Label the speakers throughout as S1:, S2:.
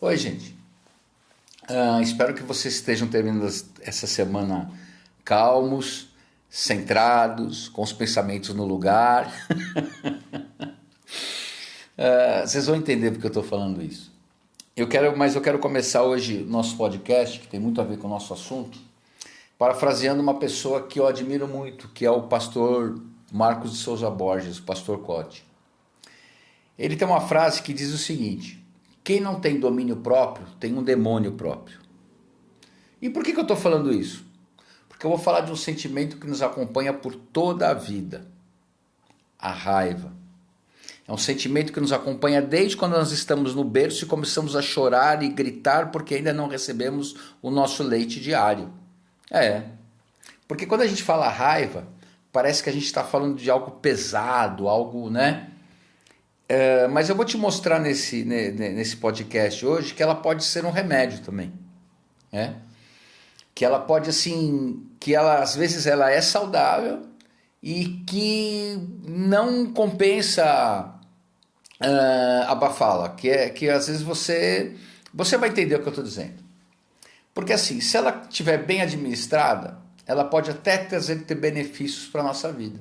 S1: Oi, gente. Espero que vocês estejam terminando essa semana calmos, centrados, com os pensamentos no lugar. Vocês vão entender porque eu estou falando isso. Eu quero começar hoje nosso podcast, que tem muito a ver com o nosso assunto, parafraseando uma pessoa que eu admiro muito, que é o pastor Marcos de Souza Borges, o pastor Cote. Ele tem uma frase que diz o seguinte: quem não tem domínio próprio tem um demônio próprio. E por que eu estou falando isso? Porque eu vou falar de um sentimento que nos acompanha por toda a vida: a raiva. É um sentimento que nos acompanha desde quando nós estamos no berço e começamos a chorar e gritar porque ainda não recebemos o nosso leite diário. Porque quando a gente fala raiva, parece que a gente está falando de algo pesado, algo, né? Mas eu vou te mostrar nesse podcast hoje que ela pode ser um remédio também. Que ela pode, assim, que ela às vezes ela é saudável e que não compensa abafá-la, que às vezes você vai entender o que eu estou dizendo. Porque assim, se ela estiver bem administrada, ela pode até ter benefícios para a nossa vida.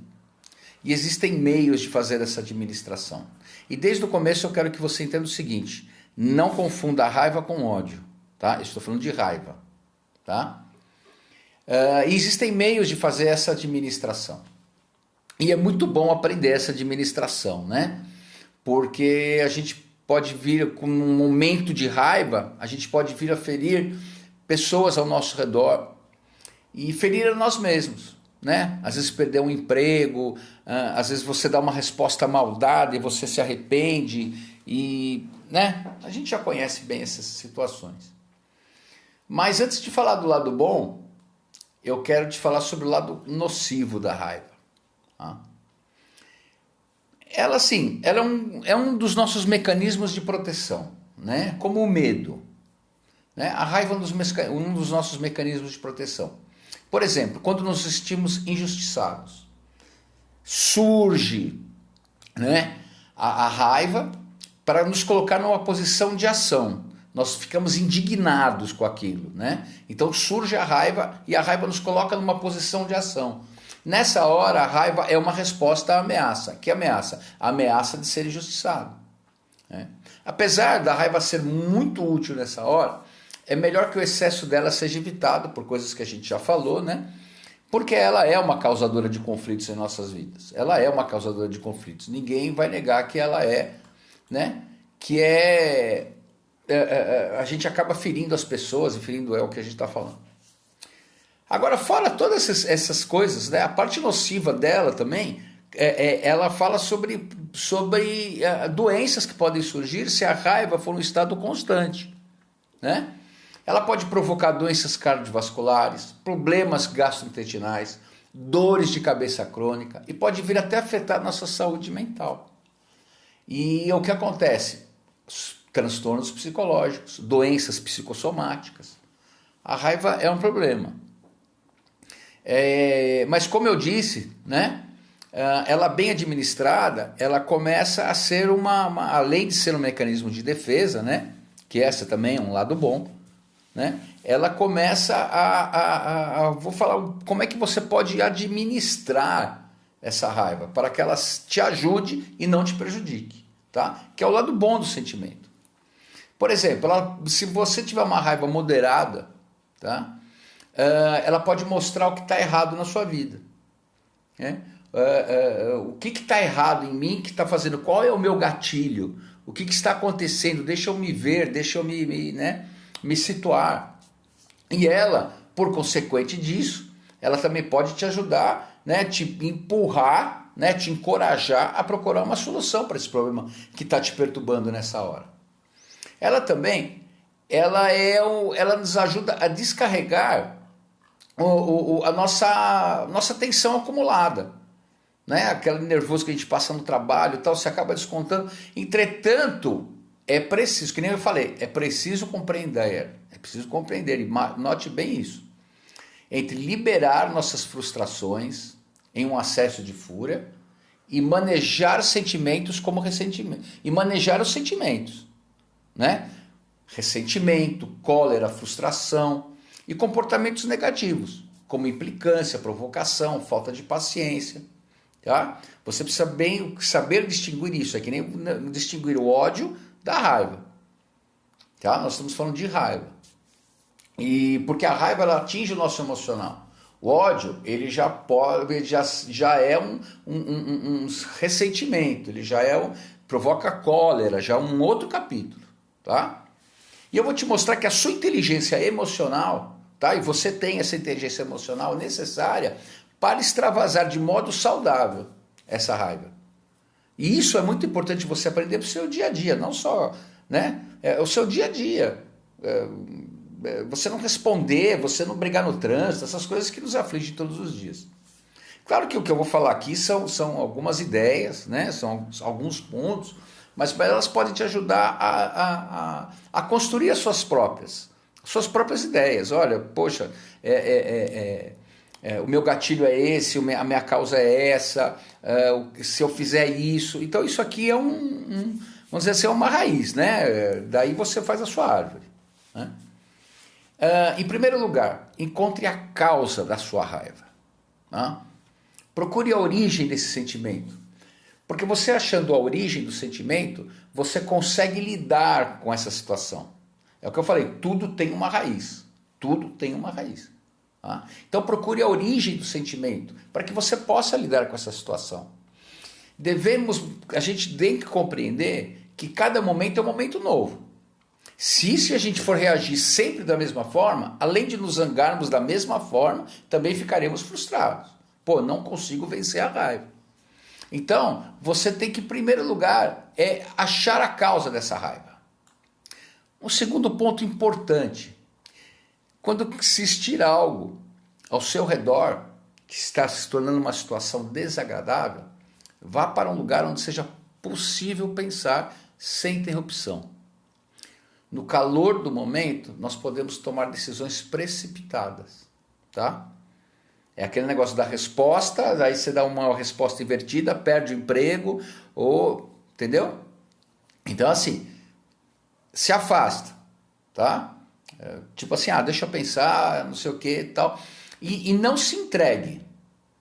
S1: E existem meios de fazer essa administração. E desde o começo eu quero que você entenda o seguinte: não confunda a raiva com ódio, tá? Eu estou falando de raiva, tá? E existem meios de fazer essa administração. E é muito bom aprender essa administração, né? Porque a gente pode vir com um momento de raiva, a gente pode vir a ferir pessoas ao nosso redor e ferir a nós mesmos, né? Às vezes perder um emprego, às vezes você dá uma resposta maldada e você se arrepende e, né? A gente já conhece bem essas situações. Mas antes de falar do lado bom, eu quero te falar sobre o lado nocivo da raiva. Tá? Ela, sim, ela é um dos nossos mecanismos de proteção, né? Como o medo. Né? A raiva é um dos nossos mecanismos de proteção. Por exemplo, quando nos sentimos injustiçados, surge, né, a raiva para nos colocar numa posição de ação. Nós ficamos indignados com aquilo, né? Então surge a raiva e a raiva nos coloca numa posição de ação. Nessa hora, a raiva é uma resposta à ameaça. Que ameaça? A ameaça de ser injustiçado. Né? Apesar da raiva ser muito útil nessa hora, é melhor que o excesso dela seja evitado, por coisas que a gente já falou, né? Porque ela é uma causadora de conflitos em nossas vidas. Ela é uma causadora de conflitos. Ninguém vai negar que ela é, né? A gente acaba ferindo as pessoas e ferindo o que a gente está falando. Agora, fora todas essas coisas, né? A parte nociva dela também, ela fala sobre doenças que podem surgir se a raiva for um estado constante, né? Ela pode provocar doenças cardiovasculares, problemas gastrointestinais, dores de cabeça crônica e pode vir até afetar nossa saúde mental. E o que acontece? Transtornos psicológicos, doenças psicossomáticas. A raiva é um problema. Mas como eu disse, né? Ela bem administrada, ela começa a ser além de ser um mecanismo de defesa, né? Que essa também é um lado bom. Né? Ela começa vou falar como é que você pode administrar essa raiva para que ela te ajude e não te prejudique, tá? Que é o lado bom do sentimento. Por exemplo, se você tiver uma raiva moderada, tá? Ela pode mostrar o que está errado na sua vida, né? O que está errado em mim, que está fazendo, qual é o meu gatilho, o que está acontecendo, deixa eu me ver, deixa eu me situar. E ela, por consequente disso, ela também pode te ajudar, né, te empurrar, né, te encorajar a procurar uma solução para esse problema que está te perturbando nessa hora. Ela também, ela nos ajuda a descarregar a nossa tensão acumulada, né, aquele nervoso que a gente passa no trabalho e tal, você acaba descontando. Entretanto, é preciso, que nem eu falei, é preciso compreender, e note bem isso, entre liberar nossas frustrações em um acesso de fúria e manejar sentimentos como ressentimento, e manejar os sentimentos, né? ressentimento, cólera, frustração e comportamentos negativos, como implicância, provocação, falta de paciência. Tá? Você precisa bem saber distinguir isso, é que nem distinguir o ódio da raiva. Tá? Nós estamos falando de raiva. E porque a raiva ela atinge o nosso emocional. O ódio, ele já é um ressentimento, ele provoca cólera, já é um outro capítulo. Tá? E eu vou te mostrar que a sua inteligência emocional, tá? E você tem essa inteligência emocional necessária para extravasar de modo saudável essa raiva. E isso é muito importante você aprender para o seu dia a dia, não só, né? O seu dia a dia. Você não responder, você não brigar no trânsito, essas coisas que nos afligem todos os dias. Claro que o que eu vou falar aqui são algumas ideias, né? São alguns pontos, mas elas podem te ajudar a construir as suas próprias ideias. Olha, poxa, o meu gatilho é esse, a minha causa é essa, se eu fizer isso. Então isso aqui é vamos dizer assim, é uma raiz, né? Daí você faz a sua árvore. Né? Em primeiro lugar, encontre a causa da sua raiva. Né? Procure a origem desse sentimento. Porque você achando a origem do sentimento, você consegue lidar com essa situação. É o que eu falei, tudo tem uma raiz. Tudo tem uma raiz. Tá? Então procure a origem do sentimento, para que você possa lidar com essa situação. A gente tem que compreender que cada momento é um momento novo. Se a gente for reagir sempre da mesma forma, além de nos zangarmos da mesma forma, também ficaremos frustrados. Pô, não consigo vencer a raiva. Então, você tem que, em primeiro lugar, achar a causa dessa raiva. Um segundo ponto importante, quando existir algo ao seu redor que está se tornando uma situação desagradável, vá para um lugar onde seja possível pensar sem interrupção. No calor do momento, nós podemos tomar decisões precipitadas, tá? É aquele negócio da resposta, aí você dá uma resposta invertida, perde o emprego, entendeu? Então, assim, se afasta, tá? Tipo assim, deixa eu pensar, não sei o que e tal. E não se entregue,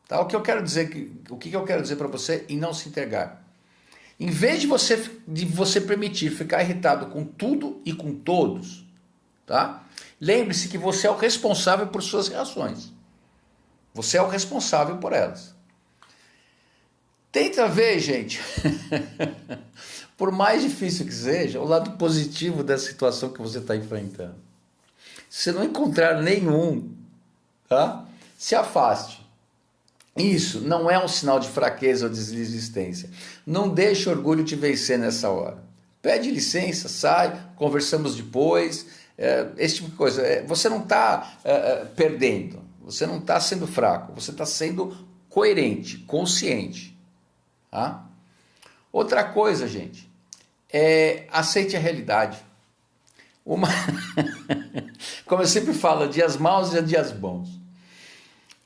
S1: tá? O que eu quero dizer para você em não se entregar? Em vez de você permitir ficar irritado com tudo e com todos, tá? Lembre-se que você é o responsável por suas reações. Você é o responsável por elas. Tenta ver, gente, por mais difícil que seja, o lado positivo da situação que você está enfrentando. Se não encontrar nenhum, tá? Se afaste. Isso não é um sinal de fraqueza ou desistência. Não deixe o orgulho te vencer nessa hora. Pede licença, sai, conversamos depois, esse tipo de coisa. Você não está perdendo, você não está sendo fraco, você está sendo coerente, consciente. Tá? Outra coisa, gente, aceite a realidade. Como eu sempre falo, dias maus e dias bons.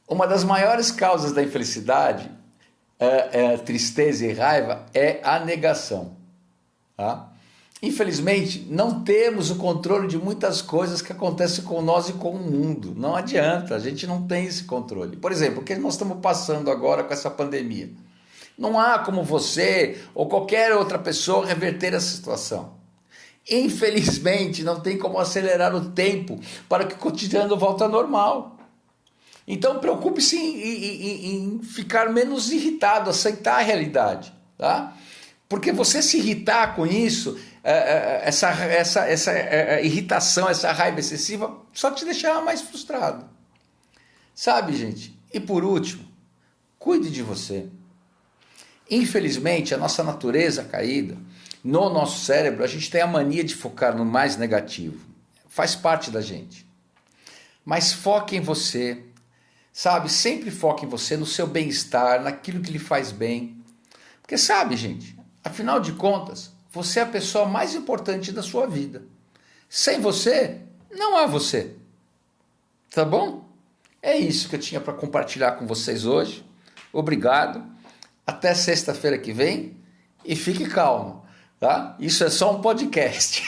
S1: Uma das maiores causas da infelicidade, tristeza e raiva, é a negação. Tá? Infelizmente, não temos o controle de muitas coisas que acontecem com nós e com o mundo. Não adianta, a gente não tem esse controle. Por exemplo, o que nós estamos passando agora com essa pandemia? Não há como você ou qualquer outra pessoa reverter essa situação. Infelizmente, não tem como acelerar o tempo para que o cotidiano volte ao normal. Então, preocupe-se em ficar menos irritado, aceitar a realidade. Tá? Porque você se irritar com isso, essa irritação, essa raiva excessiva, só te deixará mais frustrado. Sabe, gente? E por último, cuide de você. Infelizmente, a nossa natureza caída, no nosso cérebro, a gente tem a mania de focar no mais negativo. Faz parte da gente. Mas foque em você. Sabe, sempre foque em você, no seu bem-estar, naquilo que lhe faz bem. Porque sabe, gente, afinal de contas, você é a pessoa mais importante da sua vida. Sem você, não há você. Tá bom? É isso que eu tinha para compartilhar com vocês hoje. Obrigado. Até sexta-feira que vem. E fique calmo, tá? Isso é só um podcast.